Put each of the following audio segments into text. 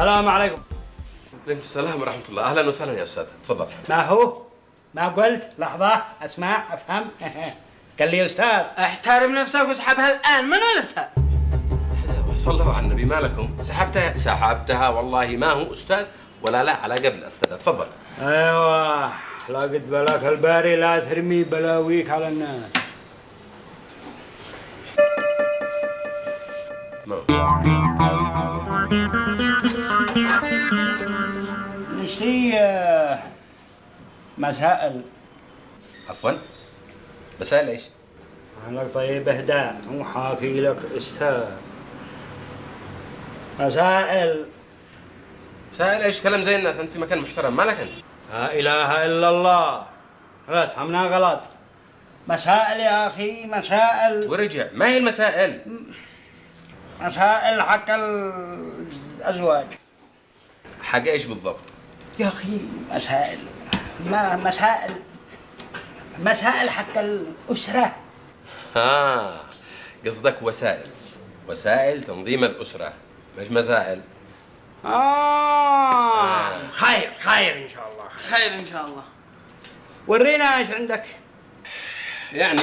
السلام عليكم. عليكم السلام ورحمة الله. أهلا وسهلا يا أستاذ، تفضل. ما هو؟ ما قلت؟ لحظة أسمع أفهم. قال لي أستاذ. احترم نفسك واسحبها الآن، من الأسهل؟ صلوا على النبي، ما لكم؟ سحبتها والله ما هو أستاذ ولا لا على قبل أستاذ، تفضل. أيوة، لا قد بلاك الباري لا ترمي بلاويك على الناس. نشتي مسائل. عفوا؟ مسائل ايش؟ لك طيب اهدى، مو حاكي لك استاذ. مسائل. مسائل ايش؟ كلام زي الناس، أنت في مكان محترم، مالك أنت؟ لا إله إلا الله. لا تفهمنا غلط. مسائل يا أخي، مسائل. ورجع، ما هي المسائل؟ مسائل حق الأزواج. حق ايش بالضبط؟ يا أخي مسائل، ما مسائل حق الأسرة. قصدك وسائل تنظيم الأسرة، مش مسائل. خير إن شاء الله. خير إن شاء الله. ورينا إيش عندك. يعني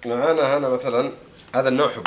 معانا هنا مثلا هذا النوع حبوب،